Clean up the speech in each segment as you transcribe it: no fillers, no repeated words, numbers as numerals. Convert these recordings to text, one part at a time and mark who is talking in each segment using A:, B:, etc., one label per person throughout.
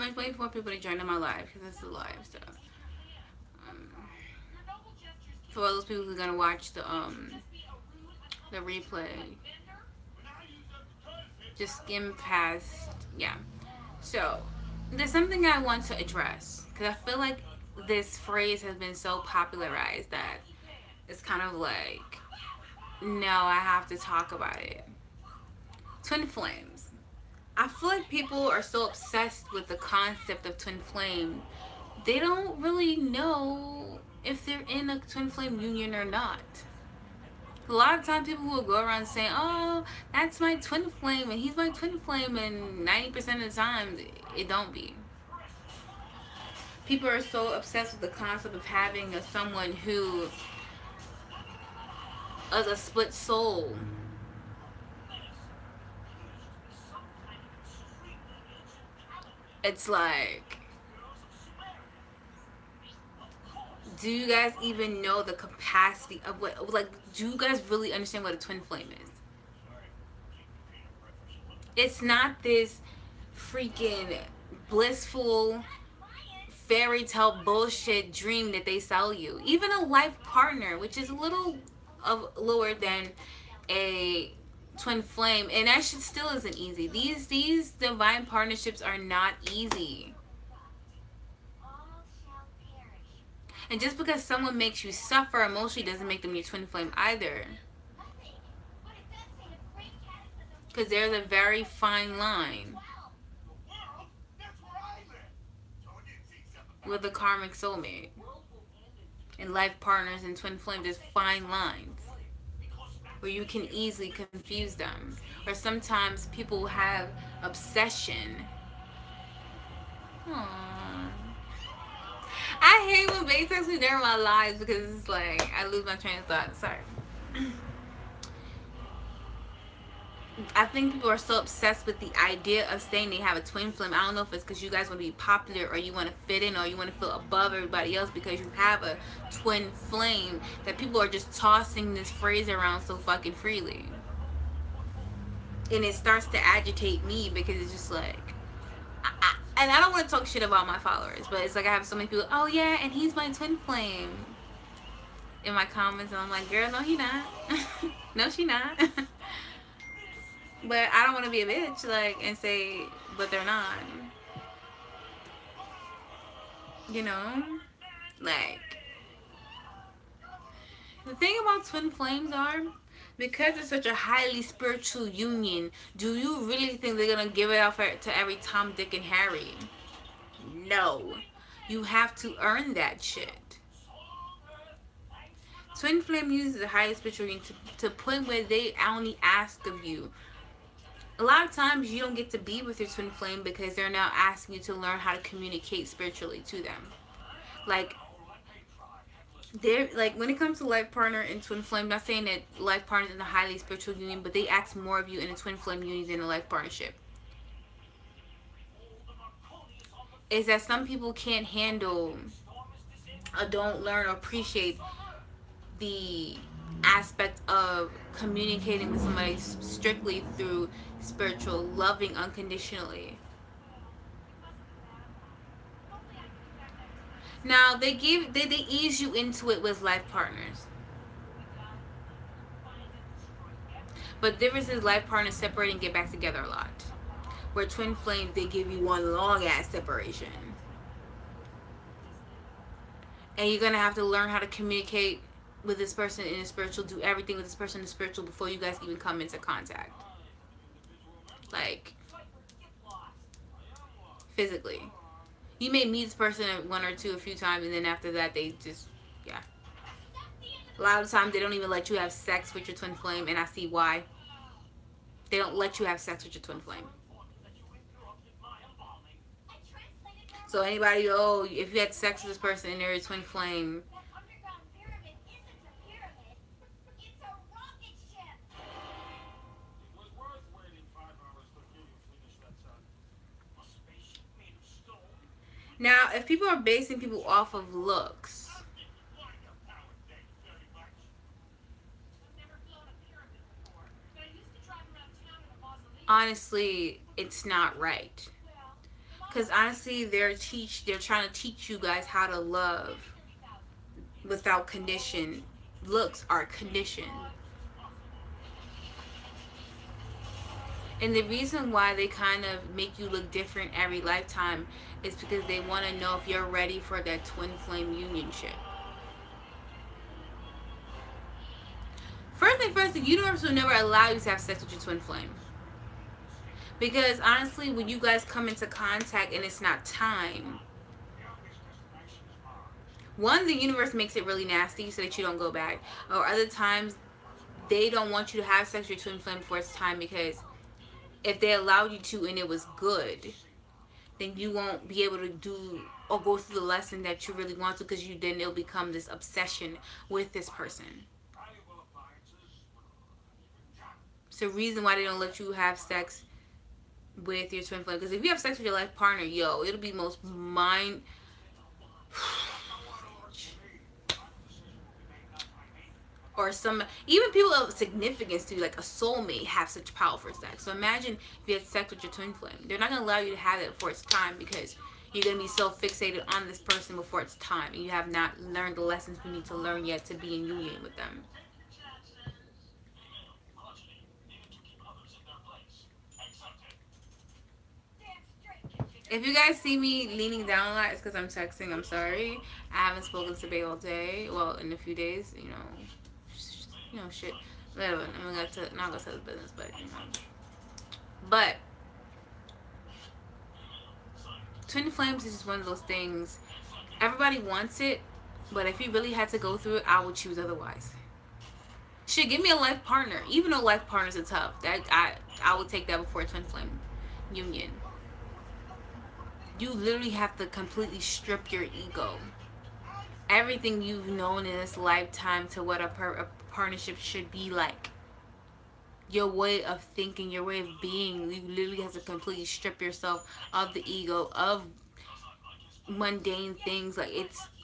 A: I'm waiting for people to join in my live because this is live. So um, for all those people who are gonna watch the replay, just skim past. Yeah. So there's something I want to address because I feel like this phrase has been so popularized that it's kind of like, no, I have to talk about it. Twin flames. I feel like people are so obsessed with the concept of twin flame, they don't really know if they're in a twin flame union or not. A lot of times people will go around saying, oh, that's my twin flame and he's my twin flame, and 90% of the time it don't be. People are so obsessed with the concept of having someone who is a split soul. It's like, do you guys even know the capacity of what, like, do you guys really understand what a twin flame is? It's not this freaking blissful fairy tale bullshit dream that they sell you. Even a life partner, which is a little of lower than a twin flame, and that shit still isn't easy. These divine partnerships are not easy. And just because someone makes you suffer emotionally doesn't make them your twin flame either. Because there's a very fine line with a karmic soulmate and life partners and twin flames. There's fine lines where you can easily confuse them. Or sometimes people have obsession. Aww. I hate when base text me during my lives because it's like I lose my train of thought. Sorry. I think people are so obsessed with the idea of saying they have a twin flame. I don't know if it's because you guys want to be popular or you want to fit in or you want to feel above everybody else because you have a twin flame, that people are just tossing this phrase around so fucking freely. And it starts to agitate me because it's just like, and I don't want to talk shit about my followers, but it's like I have so many people, oh yeah, and he's my twin flame in my comments, and I'm like, girl, no, he not. No, she not. But I don't want to be a bitch, like, and say, but they're not. You know? Like, the thing about twin flames are, because it's such a highly spiritual union, do you really think they're going to give it out to every Tom, Dick, and Harry? No. You have to earn that shit. Twin flame uses the highest spiritual union to point where they only ask of you. A lot of times you don't get to be with your twin flame because they're now asking you to learn how to communicate spiritually to them. Like, they're like, when it comes to life partner and twin flame, not saying that life partner is in a highly spiritual union, but they ask more of you in a twin flame union than a life partnership. Is that some people can't handle or don't learn or appreciate the aspect of communicating with somebody strictly through spiritual, loving unconditionally. Now they ease you into it with life partners. But difference is life partners separate and get back together a lot. Where twin flames, they give you one long ass separation. And you're gonna have to learn how to communicate with this person in the spiritual, do everything with this person in the spiritual before you guys even come into contact. Like, physically. You may meet this person one or two a few times, and then after that they just, yeah. A lot of times they don't even let you have sex with your twin flame, and I see why. They don't let you have sex with your twin flame. So anybody, oh, if you had sex with this person and they're a twin flame, now if people are basing people off of looks, honestly, it's not right. Because honestly, they're trying to teach you guys how to love without condition. Looks are conditioned. And the reason why they kind of make you look different every lifetime is because they want to know if you're ready for that twin flame unionship. First thing first, the universe will never allow you to have sex with your twin flame. Because honestly, when you guys come into contact and it's not time, one, the universe makes it really nasty so that you don't go back. Or other times, they don't want you to have sex with your twin flame before it's time, because if they allowed you to and it was good, then you won't be able to do or go through the lesson that you really want to, because you then it'll become this obsession with this person. It's the reason why they don't let you have sex with your twin flame. Because if you have sex with your life partner, yo, it'll be most mind. Or some, even people of significance to you, like a soulmate, have such powerful sex. So imagine if you had sex with your twin flame. They're not going to allow you to have it before it's time, because you're going to be so fixated on this person before it's time, and you have not learned the lessons you need to learn yet to be in union with them. If you guys see me leaning down a lot, it's because I'm texting. I'm sorry. I haven't spoken to Bay all day. Well, in a few days, shit. Whatever. I'm not gonna tell his business, but But twin flames is just one of those things. Everybody wants it, but if you really had to go through it, I would choose otherwise. Shit, give me a life partner. Even though life partners are tough, that I would take that before a twin flame union. You literally have to completely strip your ego. Everything you've known in this lifetime to what a partnership should be like. Your way of thinking, your way of being, you literally have to completely strip yourself of the ego, of mundane things. Like,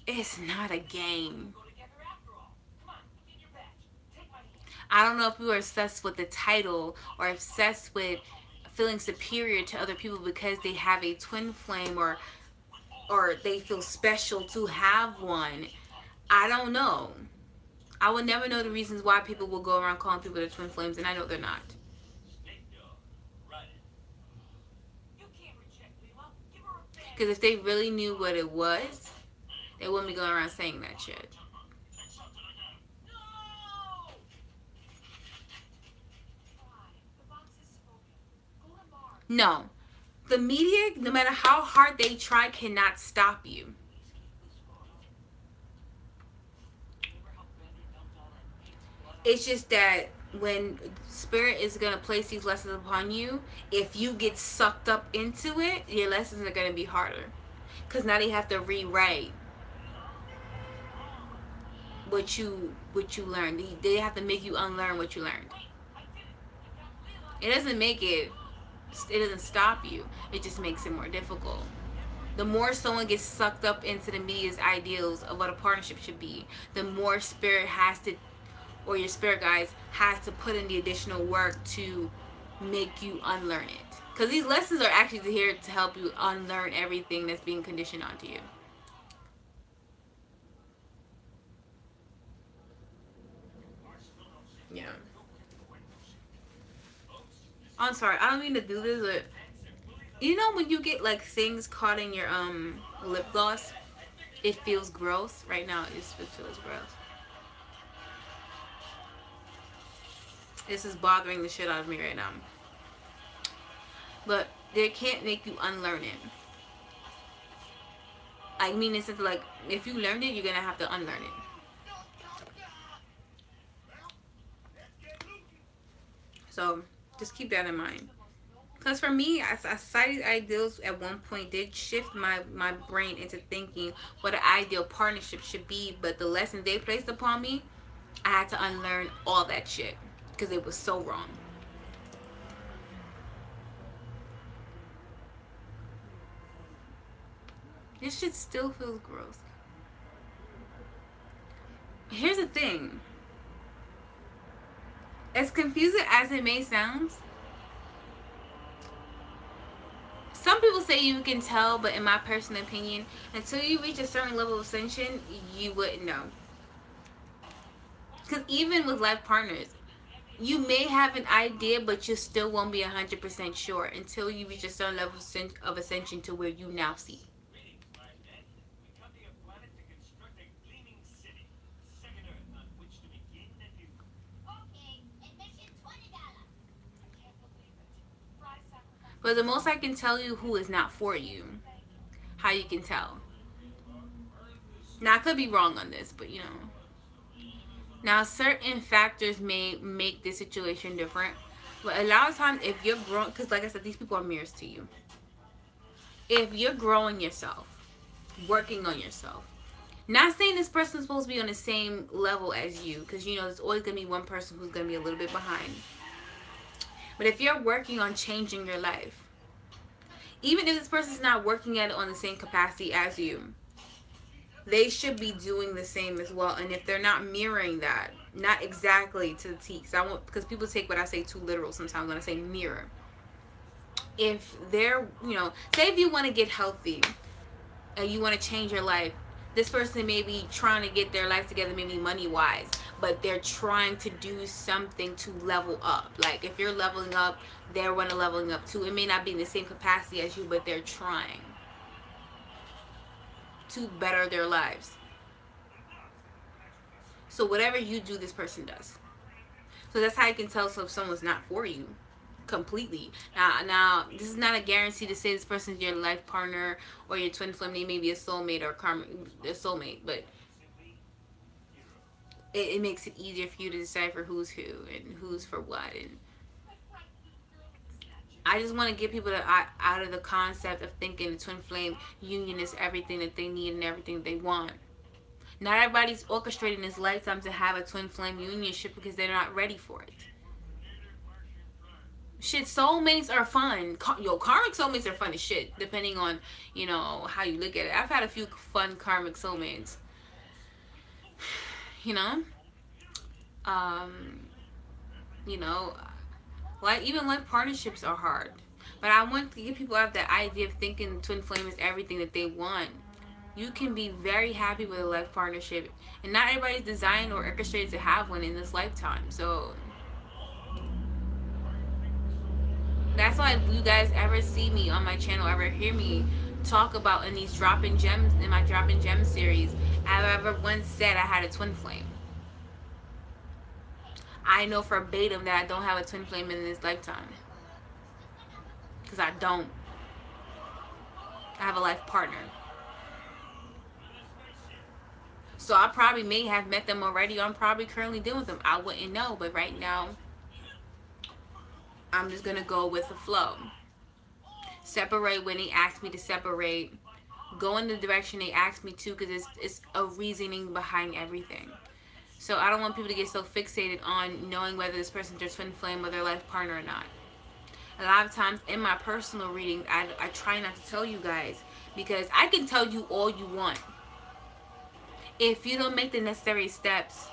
A: it's not a game. I don't know if we are obsessed with the title or obsessed with feeling superior to other people because they have a twin flame, or they feel special to have one. I don't know. I will never know the reasons why people will go around calling people their twin flames, and I know they're not. Because if they really knew what it was, they wouldn't be going around saying that shit. No. The media, no matter how hard they try, cannot stop you. It's just that when spirit is going to place these lessons upon you, if you get sucked up into it, your lessons are going to be harder. Because now they have to rewrite what you learned. They have to make you unlearn what you learned. It doesn't stop you. It just makes it more difficult. The more someone gets sucked up into the media's ideals of what a partnership should be, the more spirit has to, or your spirit guides has to put in the additional work to make you unlearn it. Because these lessons are actually here to help you unlearn everything that's being conditioned onto you. Yeah. I'm sorry, I don't mean to do this, but you know when you get like things caught in your lip gloss, it feels gross. Right now, it feels gross. This is bothering the shit out of me right now. But they can't make you unlearn it. I mean, it's just like if you learned it, you're gonna have to unlearn it. So just keep that in mind. Because for me, society's ideals at one point did shift my brain into thinking what an ideal partnership should be. But the lessons they placed upon me, I had to unlearn all that shit because it was so wrong. This shit still feels gross. Here's the thing. As confusing as it may sound, Some people say you can tell, but in my personal opinion, until you reach a certain level of ascension, you wouldn't know. Because even with life partners, you may have an idea, but you still won't be 100% sure until you reach a certain level of ascension to where you now see. But the most I can tell you who is not for you, how you can tell. Now, I could be wrong on this, but you know. Now, certain factors may make this situation different. But a lot of times, if you're growing, because like I said, these people are mirrors to you. If you're growing yourself, working on yourself, not saying this person's supposed to be on the same level as you, because you know there's always going to be one person who's going to be a little bit behind. But if you're working on changing your life, even if this person's not working at it on the same capacity as you, they should be doing the same as well. And if they're not mirroring that, not exactly to the T, because people take what I say too literal sometimes when I say mirror. If they're, you know, say if you want to get healthy and you want to change your life, this person may be trying to get their life together, maybe money wise, but they're trying to do something to level up. Like if you're leveling up, they're want to leveling up too. It may not be in the same capacity as you, but they're trying to better their lives. So whatever you do, this person does. So that's how you can tell if someone's not for you completely. Now, this is not a guarantee to say this person's your life partner or your twin flame. They may be a soulmate or a soulmate, but it makes it easier for you to decipher who's who and who's for what. And I just want to get people out of the concept of thinking the twin flame union is everything that they need and everything they want. Not everybody's orchestrating this lifetime to have a twin flame unionship because they're not ready for it. Shit, soulmates are fun. Karmic soulmates are fun as shit, depending on, you know, how you look at it. I've had a few fun karmic soulmates. You know? Um, you know, like even life partnerships are hard. But I want to get people out of that idea of thinking twin flame is everything that they want. You can be very happy with a life partnership, and not everybody's designed or orchestrated to have one in this lifetime. So that's why if you guys ever see me on my channel, ever hear me talk about in these dropping gems, in my dropping gems series, I've ever once said I had a twin flame. I know verbatim that I don't have a twin flame in this lifetime. Because I don't. I have a life partner. So I probably may have met them already, or I'm probably currently dealing with them. I wouldn't know, but right now, I'm just going to go with the flow. Separate when they ask me to separate. Go in the direction they ask me to, because it's a reasoning behind everything. So I don't want people to get so fixated on knowing whether this person's their twin flame or their life partner or not. A lot of times in my personal readings, I try not to tell you guys, because I can tell you all you want. If you don't make the necessary steps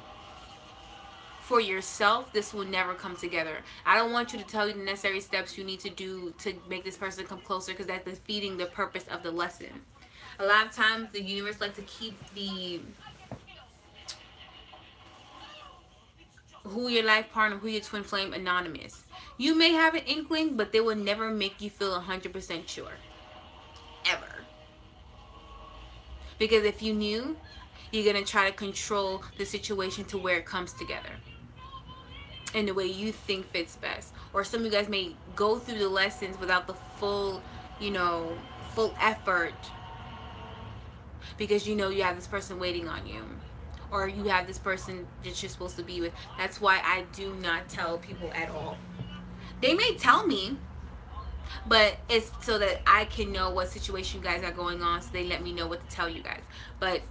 A: for yourself, this will never come together. I don't want you to tell you the necessary steps you need to do to make this person come closer, because that's defeating the purpose of the lesson. A lot of times the universe likes to keep the who your life partner, who your twin flame anonymous. You may have an inkling, but they will never make you feel 100% sure. Ever. Because if you knew, you're going to try to control the situation to where it comes together in the way you think fits best. Or some of you guys may go through the lessons without the full, you know, full effort, because you know you have this person waiting on you, or you have this person that you're supposed to be with. That's why I do not tell people at all. They may tell me, but it's so that I can know what situation you guys are going on, so they let me know what to tell you guys. But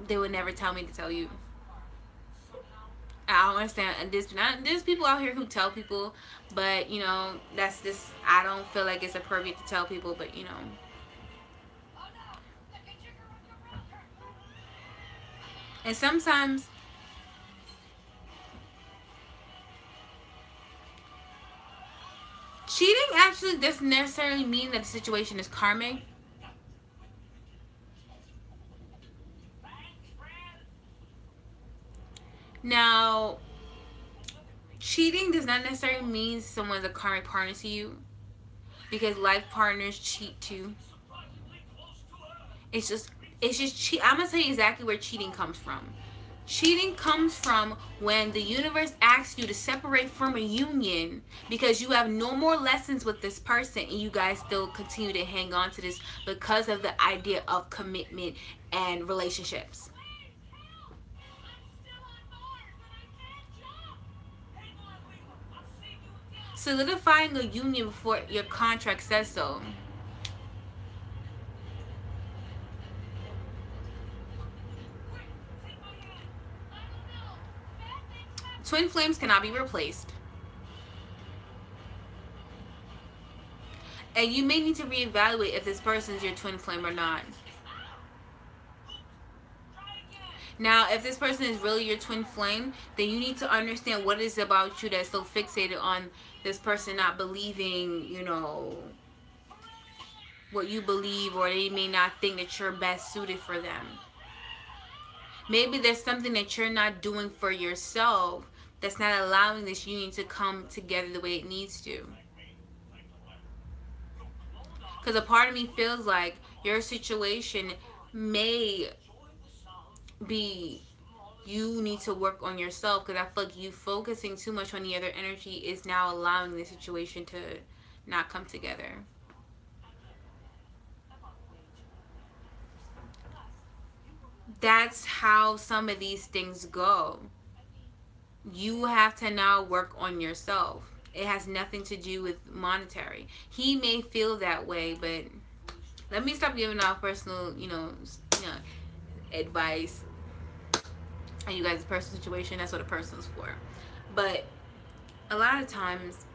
A: they would never tell me to tell you. I don't understand. And there's people out here who tell people, but you know, that's just, I don't feel like it's appropriate to tell people, but you know. And sometimes Cheating actually doesn't necessarily mean that the situation is karmic. Now, cheating does not necessarily mean someone's a karmic partner to you, because life partners cheat too. It's just it's just cheat. I'm gonna tell you exactly where cheating comes from. Cheating comes from when the universe asks you to separate from a union because you have no more lessons with this person and you guys still continue to hang on to this because of the idea of commitment and relationships. Solidifying a union before your contract says so. Twin flames cannot be replaced. And you may need to reevaluate if this person is your twin flame or not. Now, if this person is really your twin flame, then you need to understand what it is about you that's so fixated on this person not believing, what you believe, or they may not think that you're best suited for them. Maybe there's something that you're not doing for yourself that's not allowing this union to come together the way it needs to. Because a part of me feels like your situation may be you need to work on yourself, because I feel like you focusing too much on the other energy is now allowing the situation to not come together. That's how some of these things go. You have to now work on yourself. It has nothing to do with monetary. He may feel that way, but let me stop giving out personal, advice. And you guys' personal situation, that's what a person's for. But a lot of times,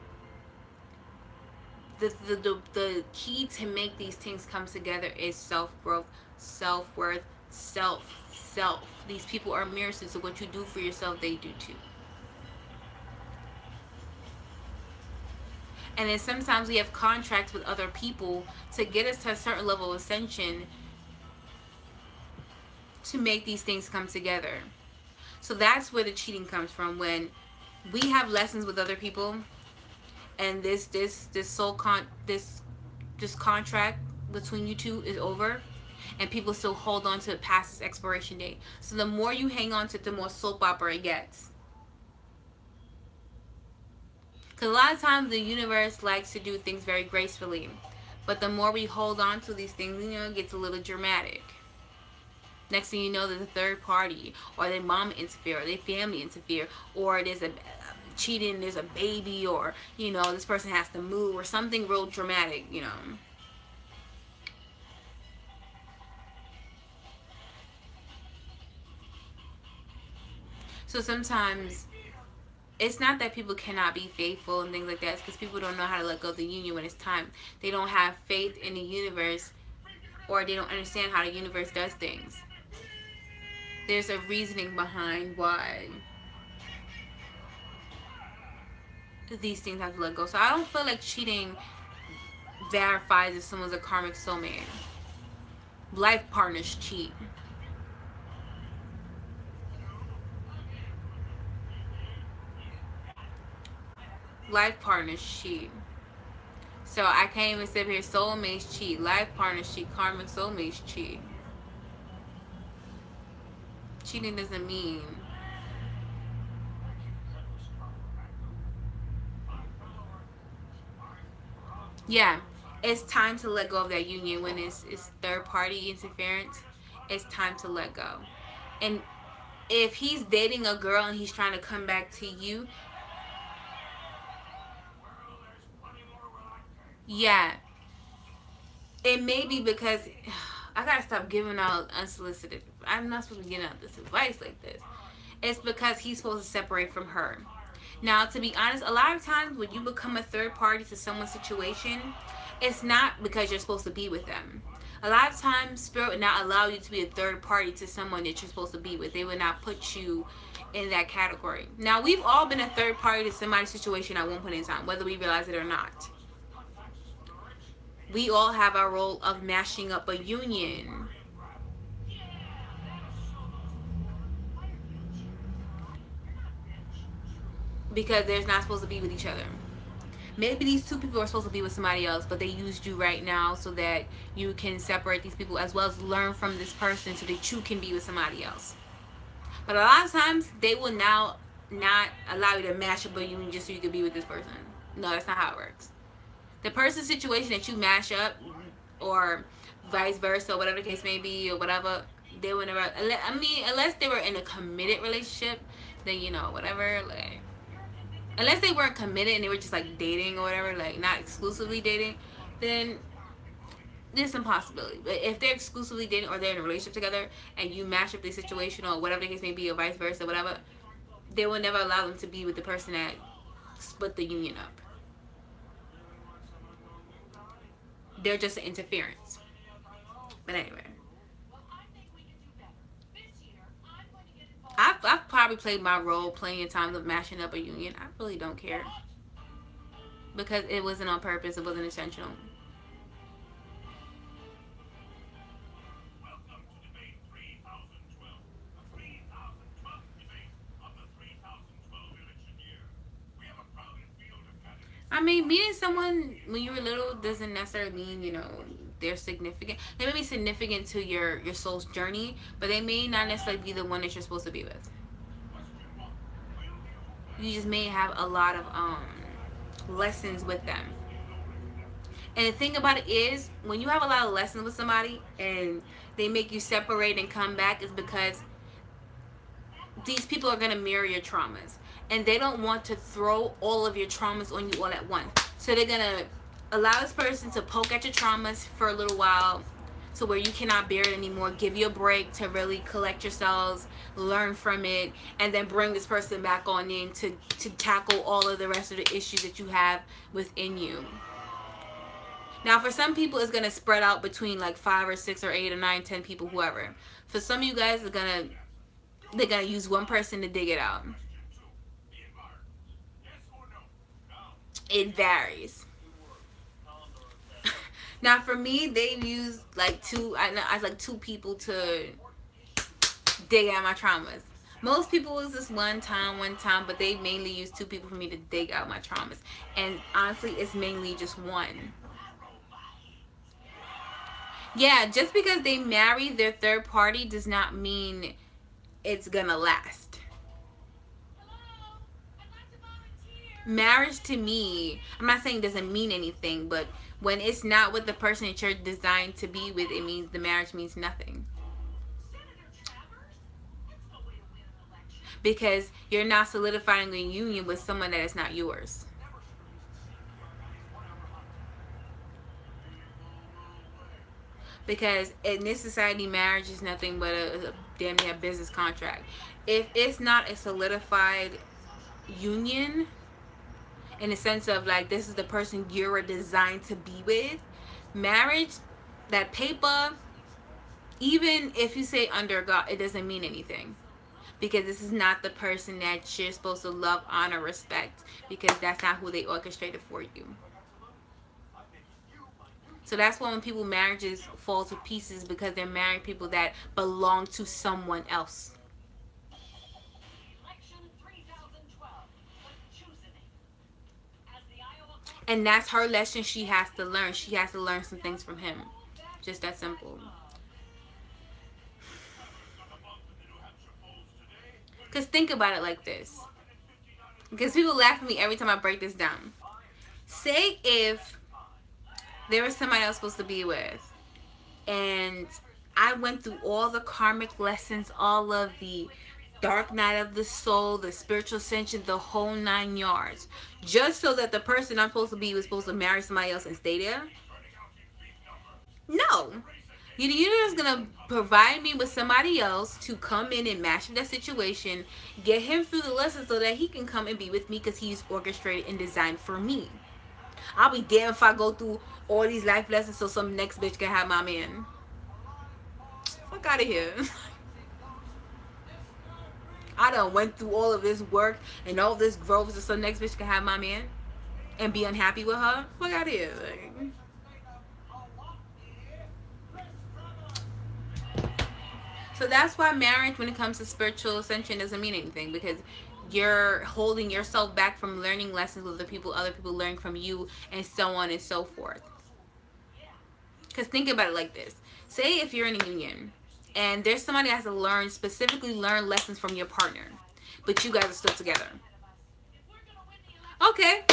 A: the key to make these things come together is self-growth, self-worth, self. These people are mirrors, so what you do for yourself, they do too. And then sometimes we have contracts with other people to get us to a certain level of ascension to make these things come together. So that's where the cheating comes from. When we have lessons with other people, and this contract between you two is over, and people still hold on to it past its expiration date. So the more you hang on to it, the more soap opera it gets. Because a lot of times the universe likes to do things very gracefully, but the more we hold on to these things, it gets a little dramatic. Next thing you know, there's a third party, or their mom interfere, or their family interfere, or there's a cheating, there's a baby, or this person has to move, or something real dramatic. So sometimes it's not that people cannot be faithful and things like that. It's because people don't know how to let go of the union when it's time. They don't have faith in the universe, or they don't understand how the universe does things. There's a reasoning behind why these things have to let go. So I don't feel like cheating verifies if someone's a karmic soulmate. Life partners cheat. Life partners cheat. So I can't even sit here. Soulmates cheat. Life partners cheat. Karmic soulmates cheat. Cheating doesn't mean it's time to let go of that union. When it's third party interference, it's time to let go. And if he's dating a girl and he's trying to come back to you, it may be because I gotta stop giving out unsolicited. I'm not supposed to be giving out this advice like this. It's because he's supposed to separate from her. Now, to be honest, a lot of times when you become a third party to someone's situation, it's not because you're supposed to be with them. A lot of times, Spirit would not allow you to be a third party to someone that you're supposed to be with. They would not put you in that category. Now, we've all been a third party to somebody's situation at one point in time, whether we realize it or not. We all have our role of mashing up a union. Because they're not supposed to be with each other. Maybe these two people are supposed to be with somebody else, but they used you right now so that you can separate these people as well as learn from this person so that you can be with somebody else. But a lot of times they will now not allow you to mash up a union just so you can be with this person. No, that's not how it works. The person situation that you mash up, or vice versa, or whatever the case may be, or whatever, they will never. I mean, unless they were in a committed relationship, then whatever. Like, unless they weren't committed and they were just like dating or whatever, like not exclusively dating, then there's some possibility. But if they're exclusively dating or they're in a relationship together and you match up the situation or whatever the case may be, or vice versa, whatever, they will never allow them to be with the person that split the union up. They're just an interference. But anyway, I've probably played my role plenty of times of mashing up a union. I really don't care because it wasn't on purpose. It wasn't intentional. I mean, meeting someone when you were little doesn't necessarily mean, they're significant. They may be significant to your soul's journey, but they may not necessarily be the one that you're supposed to be with. You just may have a lot of lessons with them. And the thing about it is, when you have a lot of lessons with somebody and they make you separate and come back, is because these people are going to mirror your traumas. And they don't want to throw all of your traumas on you all at once. So they're going to allow this person to poke at your traumas for a little while to where you cannot bear it anymore. Give you a break to really collect yourselves, learn from it, and then bring this person back on in to tackle all of the rest of the issues that you have within you. Now, for some people, it's going to spread out between like 5 or 6 or 8 or 9, 10 people, whoever. For some of you guys, they're going to use one person to dig it out. It varies. Now, for me, they use like two people to dig out my traumas. Most people is just one time, but they mainly use 2 people for me to dig out my traumas. And honestly, it's mainly just one. Yeah, just because they marry their third party does not mean it's gonna last. Marriage to me, I'm not saying it doesn't mean anything, but when it's not with the person that you're designed to be with, it means the marriage means nothing. Because you're not solidifying a union with someone that is not yours. Because in this society, marriage is nothing but a damn near business contract. If it's not a solidified union, in the sense of like this is the person you're designed to be with, marriage, that paper, even if you say under God, it doesn't mean anything. Because this is not the person that you're supposed to love, honor, respect. Because that's not who they orchestrated for you. So that's why when people marriages fall to pieces, because they're marrying people that belong to someone else. And that's her lesson she has to learn. She has to learn some things from him. Just that simple. Because think about it like this. Because people laugh at me every time I break this down. Say if there was somebody I was supposed to be with, and I went through all the karmic lessons, all of the dark night of the soul, the spiritual ascension, the whole 9 yards, just so that the person I'm supposed to be was supposed to marry somebody else and stay there? No. The universe is going to provide me with somebody else to come in and match that situation, get him through the lesson so that he can come and be with me because he's orchestrated and designed for me. I'll be damned if I go through all these life lessons so some next bitch can have my man. Fuck out of here. I done went through all of this work and all this growth so some next bitch can have my man and be unhappy with her. Fuck out of here. Like, So that's why marriage, when it comes to spiritual ascension, doesn't mean anything, because you're holding yourself back from learning lessons with the people, other people learning from you, and so on and so forth. Because think about it like this. Say if you're in a union and there's somebody that has to learn, specifically learn lessons from your partner, but you guys are still together. Okay,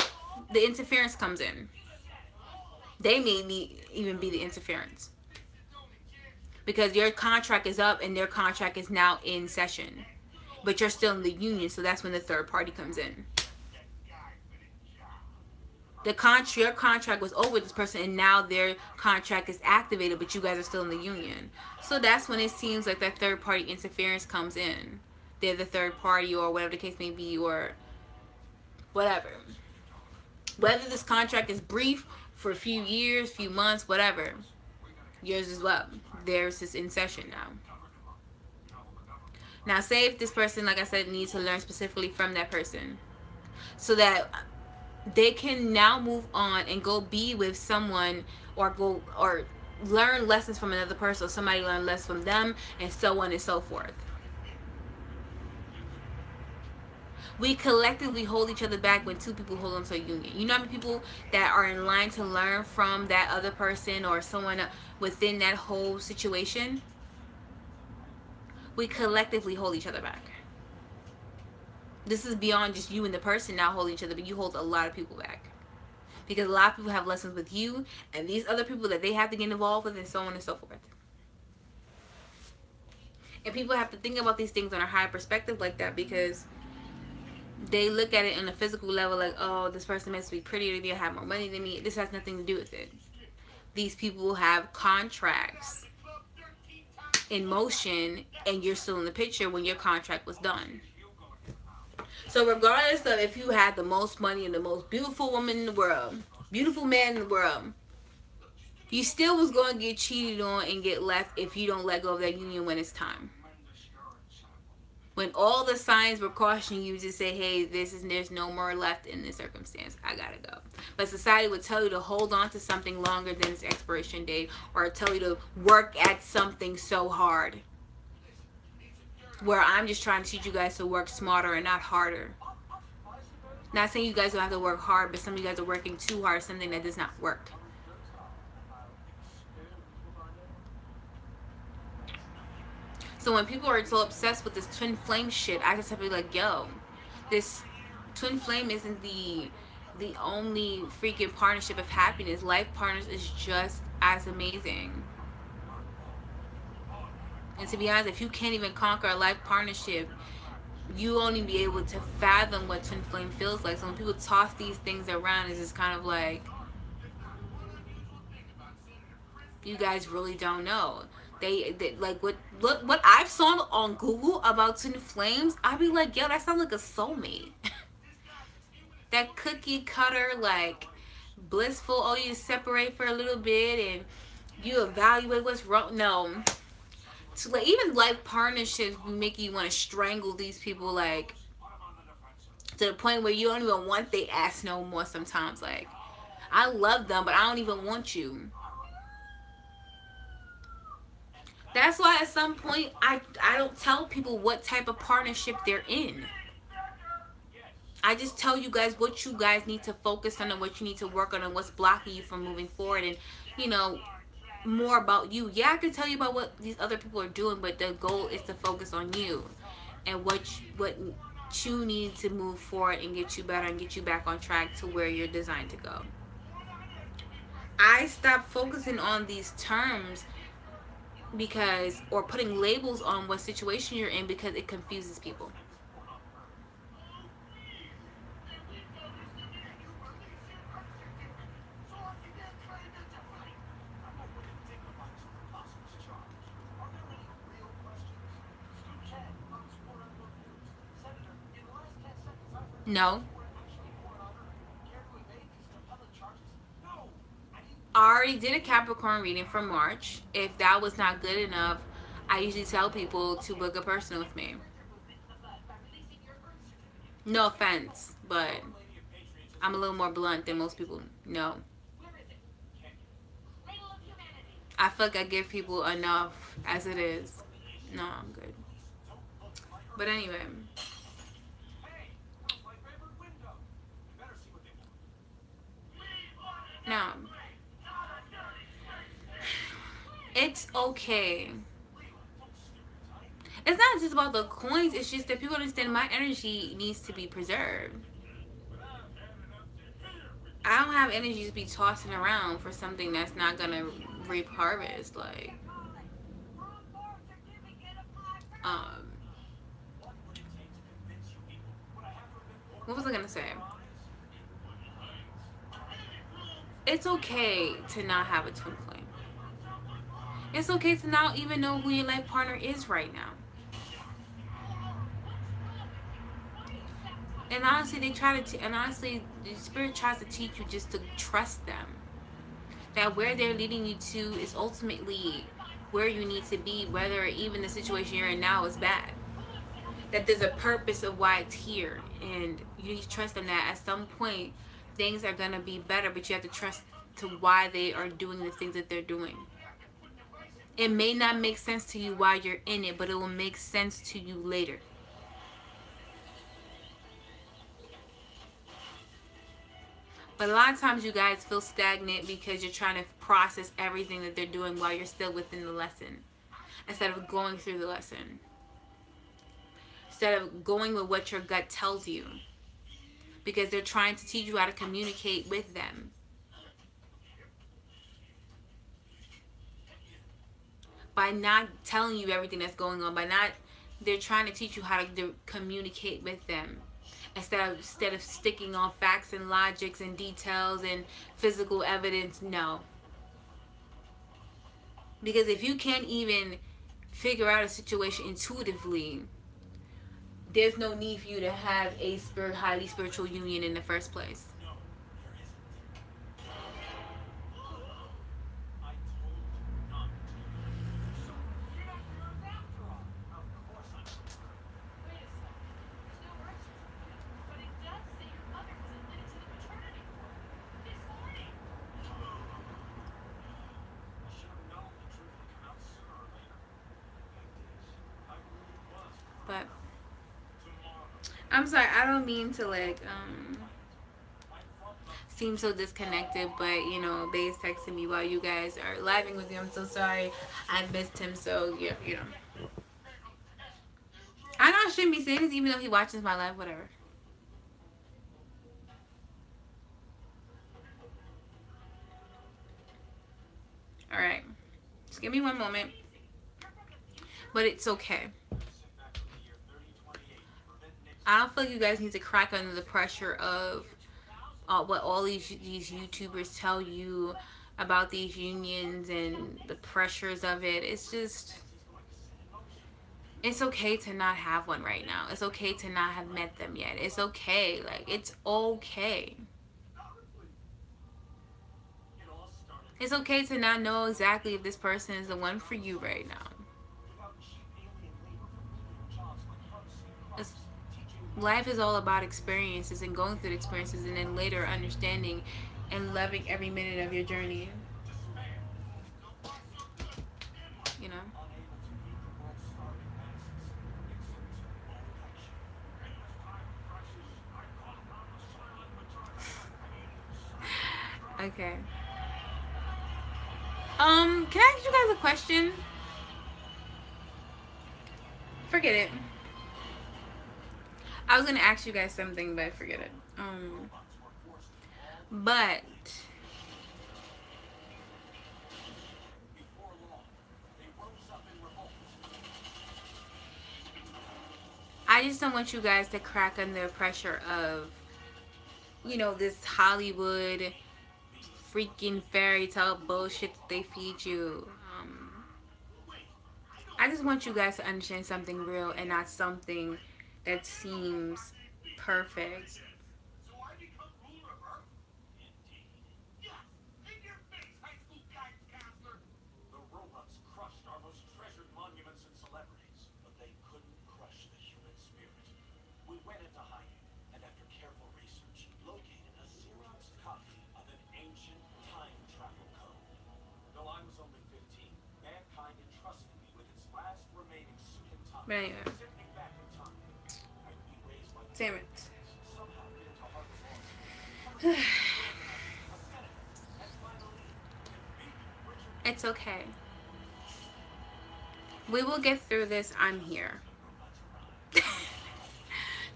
A: the interference comes in. They may need even be the interference because your contract is up and their contract is now in session, but you're still in the union, so that's when the third party comes in. Your contract was over with this person, and now their contract is activated, but you guys are still in the union. So that's when it seems like that third party interference comes in. They're the third party, or whatever the case may be, or whatever. Whether this contract is brief for a few years, few months, whatever, yours as well. Theirs is in session now. Now, say if this person, like I said, needs to learn specifically from that person, so that they can now move on and go be with someone, or go or learn lessons from another person, or somebody learn lessons from them, and so on and so forth. We collectively hold each other back when two people hold on to a union. You know how many people that are in line to learn from that other person or someone within that whole situation? We collectively hold each other back. This is beyond just you and the person now holding each other, but you hold a lot of people back. Because a lot of people have lessons with you and these other people that they have to get involved with, and so on and so forth. And people have to think about these things on a higher perspective like that, because they look at it on a physical level like, oh, this person must be prettier than me or have more money than me. This has nothing to do with it. These people have contracts in motion, and you're still in the picture when your contract was done. So regardless of if you had the most money and the most beautiful woman in the world, beautiful man in the world, you still was going to get cheated on and get left if you don't let go of that union when it's time. When all the signs were cautioning you to say, hey, there's no more left in this circumstance, I gotta go. But society would tell you to hold on to something longer than its expiration date, or tell you to work at something so hard. Where I'm just trying to teach you guys to work smarter and not harder. Not saying you guys don't have to work hard, but some of you guys are working too hard, something that does not work. So when people are so obsessed with this twin flame shit, I just have to be like, yo, this twin flame isn't the only freaking partnership of happiness. Life partners is just as amazing. And to be honest, if you can't even conquer a life partnership, you won't even be able to fathom what twin flame feels like. So when people toss these things around, it's just kind of like, you guys really don't know. They like what I've saw on Google about twin flames. I'd be like, yo, that sounds like a soulmate. That cookie cutter, like blissful. Oh, you separate for a little bit and you evaluate what's wrong. No, to like even life partnerships make you want to strangle these people, like to the point where you don't even want they ass no more. Sometimes, like, I love them, but I don't even want you. That's why at some point I don't tell people what type of partnership they're in. I just tell you guys what you guys need to focus on and what you need to work on and what's blocking you from moving forward, and more about you. Yeah, I can tell you about what these other people are doing, but the goal is to focus on you and what you need to move forward and get you better and get you back on track to where you're designed to go. I stopped focusing on these terms or putting labels on what situation you're in, because it confuses people. No. I already did a Capricorn reading for March. If that was not good enough, I usually tell people to book a person with me. No offense, but I'm a little more blunt than most people know. I feel like I give people enough as it is. No, I'm good. But anyway, now it's okay. It's not just about the coins. It's just that people understand my energy needs to be preserved. I don't have energy to be tossing around for something that's not gonna reap harvest. Like, um, what was I gonna say? It's okay to not have a twin flame. It's okay to not even know who your life partner is right now. And honestly, and honestly, the spirit tries to teach you just to trust them. That where they're leading you to is ultimately where you need to be, whether even the situation you're in now is bad. That there's a purpose of why it's here, and you need to trust them that at some point things are gonna be better, but you have to trust to why they are doing the things that they're doing. It may not make sense to you while you're in it, but it will make sense to you later. But a lot of times you guys feel stagnant because you're trying to process everything that they're doing while you're still within the lesson, instead of going through the lesson, instead of going with what your gut tells you, because they're trying to teach you how to communicate with them. By not telling you everything that's going on, they're trying to teach you how to communicate with them, instead of sticking on facts and logics and details and physical evidence. No, because if you can't even figure out a situation intuitively, there's no need for you to have a highly spiritual union in the first place. But I'm sorry, I don't mean to like seem so disconnected, but Bay's texting me while you guys are living with me. I'm so sorry. I missed him, so yeah. I know I shouldn't be saying this, even though he watches my live, whatever. All right, just give me one moment, but it's okay. I don't feel like you guys need to crack under the pressure of what all these YouTubers tell you about these unions and the pressures of it. It's okay to not have one right now. It's okay to not have met them yet. It's okay. Like, it's okay. It's okay to not know exactly if this person is the one for you right now. It's, life is all about experiences and going through the experiences, and then later understanding and loving every minute of your journey. You know? Okay. Can I ask you guys a question? Forget it. I was gonna ask you guys something, but forget it. But I just don't want you guys to crack under pressure of, this Hollywood freaking fairy tale bullshit that they feed you. I just want you guys to understand something real and not something that seems perfect. But anyway. Damn it. It's okay. We will get through this. I'm here.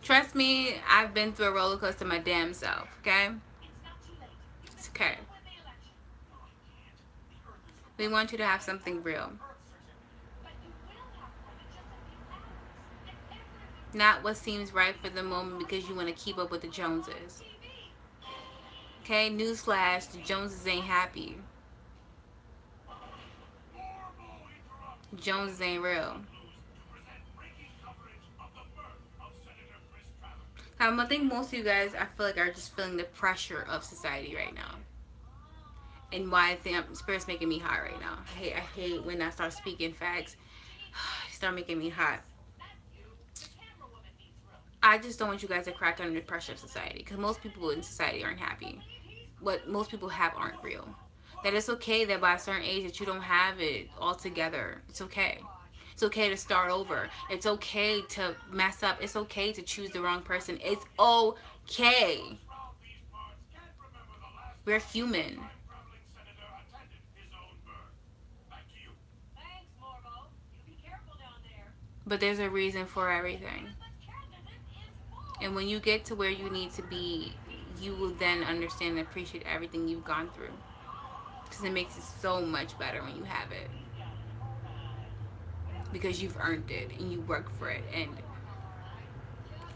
A: Trust me, I've been through a roller coaster my damn self, okay? It's okay. We want you to have something real. Not what seems right for the moment because you want to keep up with the Joneses. Okay, newsflash, the Joneses ain't happy. Joneses ain't real. I think most of you guys, I feel like, are just feeling the pressure of society right now. And why I think Spirit's making me hot right now. I hate when I start speaking facts. Start making me hot. I just don't want you guys to crack under the pressure of society. Because most people in society aren't happy. What most people have aren't real. That it's okay that by a certain age that you don't have it all together. It's okay. It's okay to start over. It's okay to mess up. It's okay to choose the wrong person. It's okay. We're human. But there's a reason for everything. And when you get to where you need to be, you will then understand and appreciate everything you've gone through. Because it makes it so much better when you have it. Because you've earned it and you work for it. And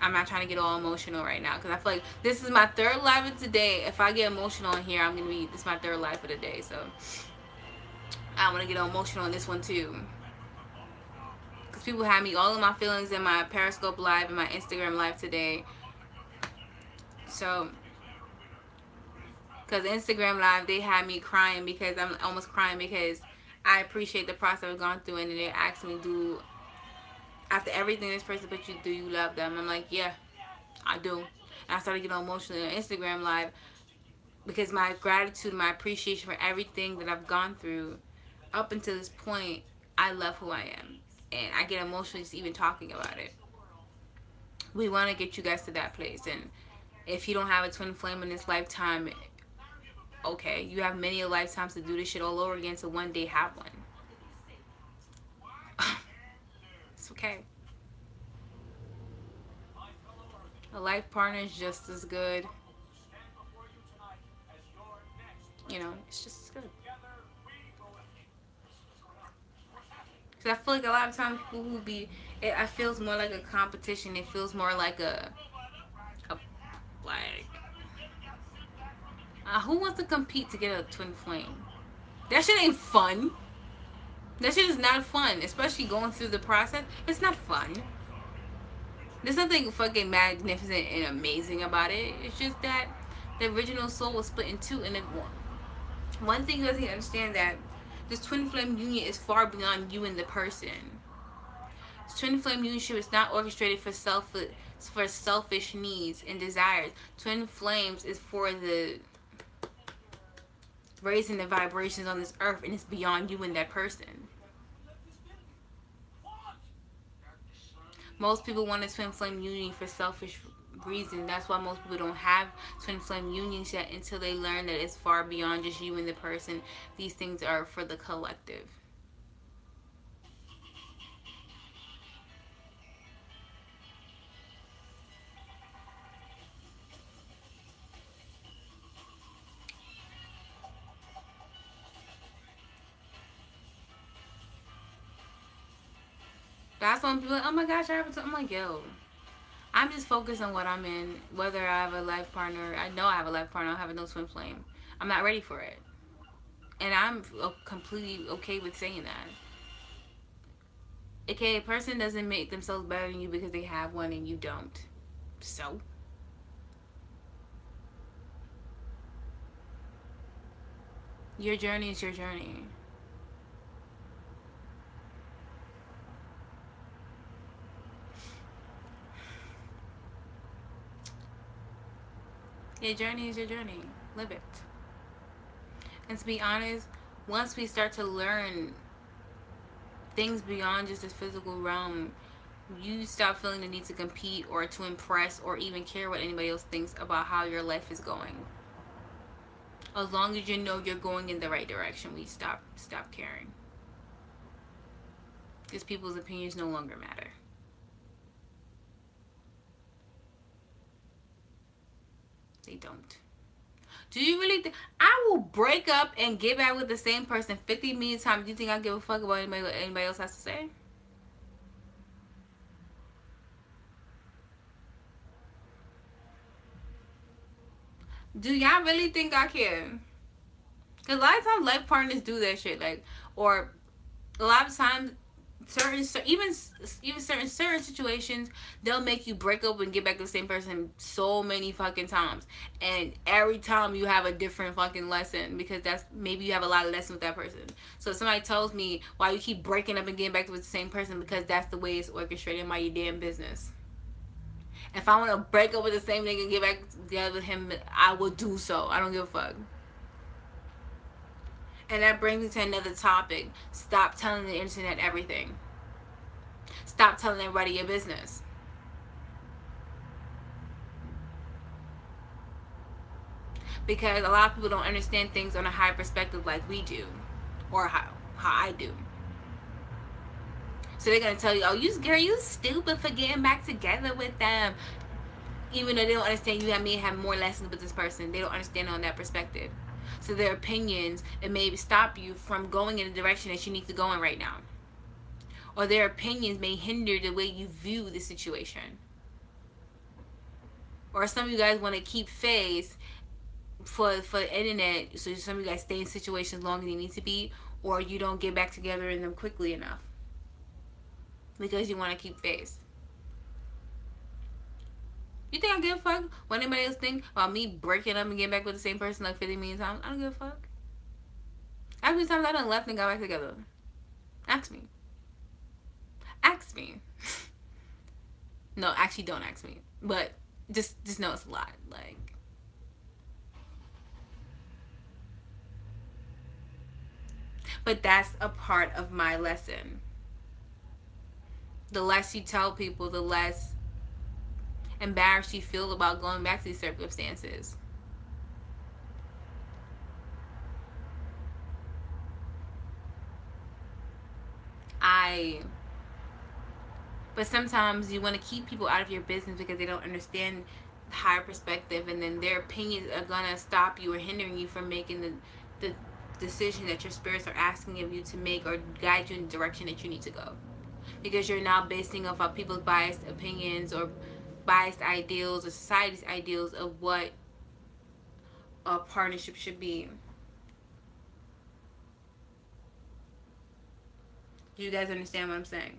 A: I'm not trying to get all emotional right now because I feel like this is my third live of today. If I get emotional in here, this is my third live of the day. So I want to get emotional on this one too. Because people had me all of my feelings in my Periscope live and my Instagram live today. So, because Instagram live, they had me crying because I'm almost crying because I appreciate the process I've gone through, and then they asked me, after everything this person put you through, you love them? I'm like, yeah, I do. And I started getting emotional on Instagram live because my gratitude, my appreciation for everything that I've gone through up until this point, I love who I am. And I get emotional just even talking about it. We want to get you guys to that place. And if you don't have a twin flame in this lifetime, okay, you have many lifetimes to do this shit all over again, so one day have one. It's okay. A life partner is just as good. You know, it's just as good. Because I feel like a lot of times people who it feels more like a competition. It feels more like like, who wants to compete to get a twin flame? That shit ain't fun. That shit is not fun, especially going through the process. It's not fun. There's nothing fucking magnificent and amazing about it. It's just that the original soul was split in two, and one thing you guys need to understand that this twin flame union is far beyond you and the person. This twin flame unionship is not orchestrated for selfish needs and desires. Twin flames is for the raising the vibrations on this earth, and it's beyond you and that person. Most people want a twin flame union for selfish reasons. That's why most people don't have twin flame unions yet until they learn that it's far beyond just you and the person. These things are for the collective. That's when people are like, oh my gosh, I have a I'm like, yo, I'm just focused on what I'm in. Whether I have a life partner, I know I have a life partner, I have a no twin flame. I'm not ready for it. And I'm completely okay with saying that. Okay, a person doesn't make themselves better than you because they have one and you don't. So? Your journey is your journey. Your journey is your journey. Live it. And to be honest, once we start to learn things beyond just this physical realm, You stop feeling the need to compete or to impress or even care what anybody else thinks about how your life is going. As long as you know you're going in the right direction, we stop caring. Because people's opinions no longer matter. They don't. Do you really think I will break up and get back with the same person 50 million times? Do you think I give a fuck about anybody what anybody else has to say? Do y'all really think I care? Because a lot of times life partners do that shit, like, or a lot of times certain even certain situations they'll make you break up and get back to the same person so many fucking times, and every time you have a different fucking lesson, because that's maybe you have a lot of lessons with that person. So if somebody tells me why you keep breaking up and getting back with the same person, because that's the way it's orchestrated, my damn business. If I want to break up with the same nigga and get back together with him, I will do so. I don't give a fuck. And that brings me to another topic. Stop telling the internet everything. Stop telling everybody your business. Because a lot of people don't understand things on a higher perspective like we do. Or how I do. So they're going to tell you, oh, girl, you stupid for getting back together with them. Even though they don't understand you may have more lessons with this person. They don't understand on that perspective. So their opinions, it may stop you from going in the direction that you need to go in right now. Or their opinions may hinder the way you view the situation. Or some of you guys want to keep face for the internet, so some of you guys stay in situations longer than you need to be, or you don't get back together in them quickly enough because you want to keep face. You think I give a fuck what anybody else think about me breaking up and getting back with the same person like 50 million times? I don't give a fuck. How many times I done left and got back together? Ask me. Ask me. No, actually don't ask me. But just know it's a lot. Like, but that's a part of my lesson. The less you tell people, the less embarrassed you feel about going back to these circumstances. But sometimes you want to keep people out of your business because they don't understand the higher perspective, and then their opinions are gonna stop you or hindering you from making the decision that your spirits are asking of you to make, or guide you in the direction that you need to go. Because you're now basing off of people's biased opinions or biased ideals or society's ideals of what a partnership should be. Do you guys understand what I'm saying?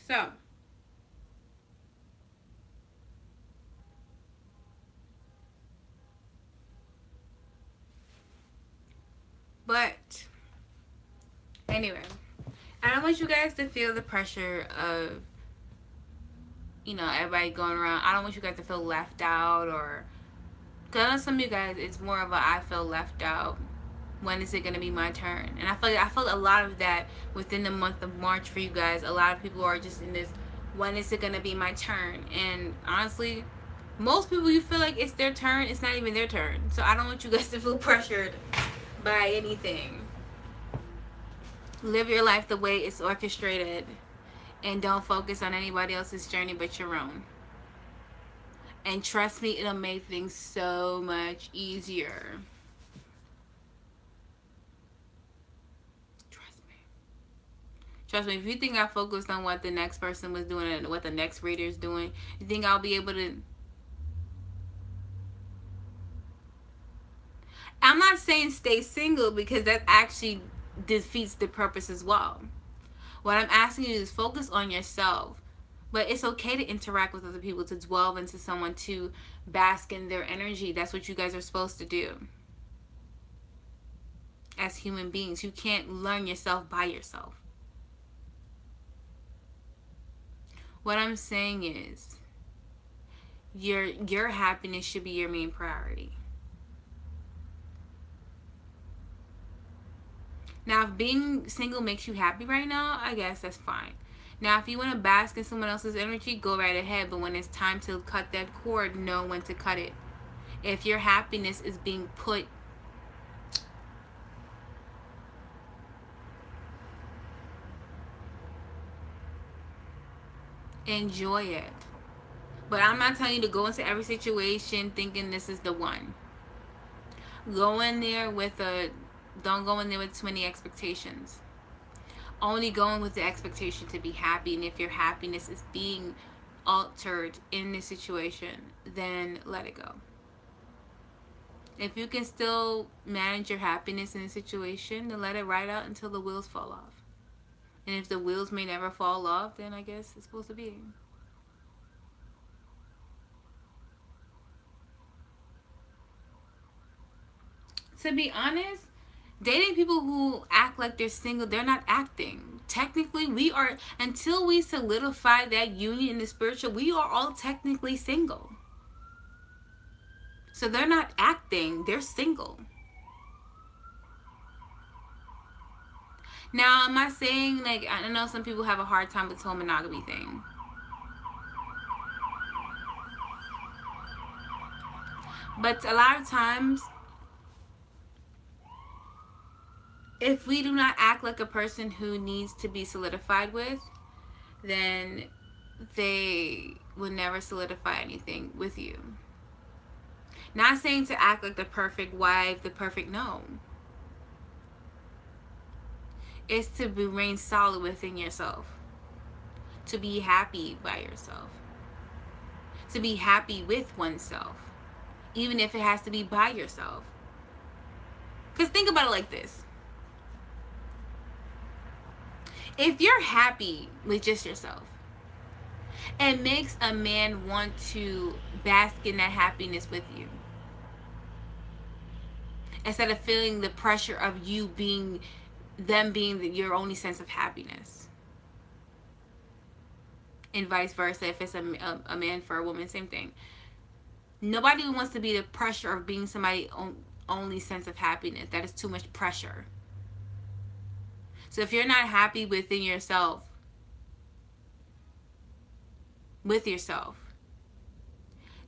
A: So, but anyway, I don't want you guys to feel the pressure of, everybody going around. I don't want you guys to feel left out, or, because I know some of you guys, it's more of a I feel left out. When is it going to be my turn? And I feel a lot of that within the month of March for you guys. A lot of people are just in this, when is it going to be my turn? And honestly, most people, you feel like it's their turn, it's not even their turn. So I don't want you guys to feel pressured by anything. Live your life the way it's orchestrated, and don't focus on anybody else's journey but your own. And trust me, it'll make things so much easier. Trust me, if you think I focused on what the next person was doing and what the next reader is doing, you think I'll be able to... I'm not saying stay single, because that actually defeats the purpose as well. What I'm asking you is focus on yourself. But it's okay to interact with other people, to dwell into someone, to bask in their energy. That's what you guys are supposed to do. As human beings, you can't learn yourself by yourself. What I'm saying is your happiness should be your main priority. Now, if being single makes you happy right now, I guess that's fine. Now, if you want to bask in someone else's energy, go right ahead. But when it's time to cut that cord, know when to cut it. If your happiness is being put enjoy it. But I'm not telling you to go into every situation thinking this is the one. Go in there with don't go in there with too many expectations. Only going with the expectation to be happy. And if your happiness is being altered in this situation, then let it go. If you can still manage your happiness in a situation, then let it ride out until the wheels fall off. And if the wheels may never fall off, then I guess it's supposed to be. To be honest, dating people who act like they're single, they're not acting. Technically, we are, until we solidify that union in the spiritual, we are all technically single. So they're not acting, they're single. Now, I'm not saying, like, I know some people have a hard time with the whole monogamy thing. But a lot of times, if we do not act like a person who needs to be solidified with, then they will never solidify anything with you. Not saying to act like the perfect wife, the perfect, no. It's to remain solid within yourself. To be happy by yourself. To be happy with oneself. Even if it has to be by yourself. Because think about it like this. If you're happy with just yourself, it makes a man want to bask in that happiness with you. Instead of feeling the pressure of you being, them being your only sense of happiness. And vice versa, if it's a man for a woman, same thing. Nobody wants to be the pressure of being somebody's only sense of happiness. That is too much pressure. So if you're not happy within yourself, with yourself,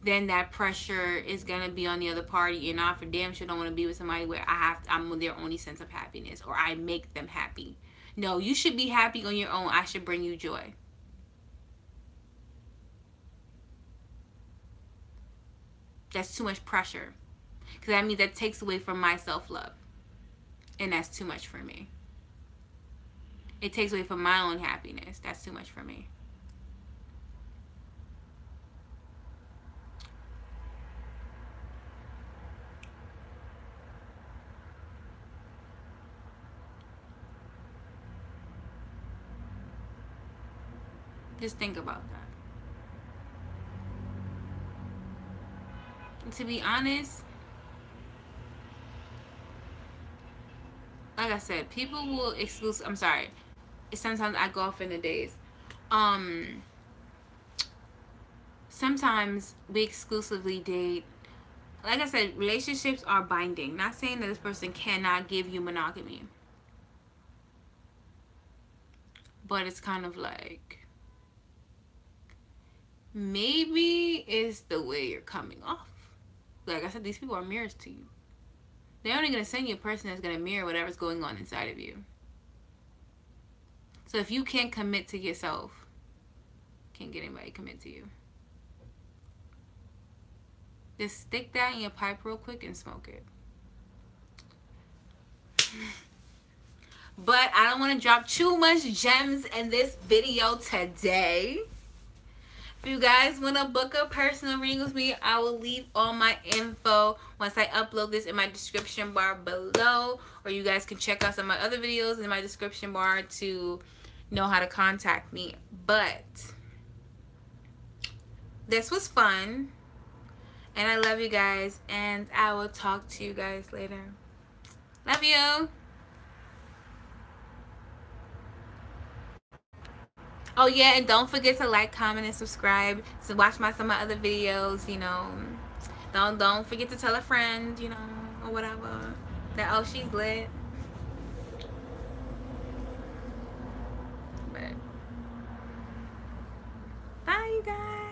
A: then that pressure is gonna be on the other party, and I for damn sure don't want to be with somebody where I'm their only sense of happiness, or I make them happy. No, you should be happy on your own. I should bring you joy. That's too much pressure, because that means that takes away from my self-love, and that's too much for me. It takes away from my own happiness. That's too much for me. Just think about that. And to be honest, like I said, people will I'm sorry. Sometimes I go off in the days. Sometimes we exclusively date. Like I said, relationships are binding. Not saying that this person cannot give you monogamy. But it's kind of like, maybe it's the way you're coming off. Like I said, these people are mirrors to you. They're only going to send you a person that's going to mirror whatever's going on inside of you. So if you can't commit to yourself, can't get anybody to commit to you. Just stick that in your pipe real quick and smoke it. But I don't want to drop too much gems in this video today. If you guys want to book a personal reading with me, I will leave all my info once I upload this in my description bar below. Or you guys can check out some of my other videos in my description bar to, know how to contact me. But this was fun. And I love you guys. And I will talk to you guys later. Love you. Oh yeah, and don't forget to like, comment, and subscribe. To watch some of my other videos. Don't forget to tell a friend. Or whatever. That she's lit. But bye, you guys.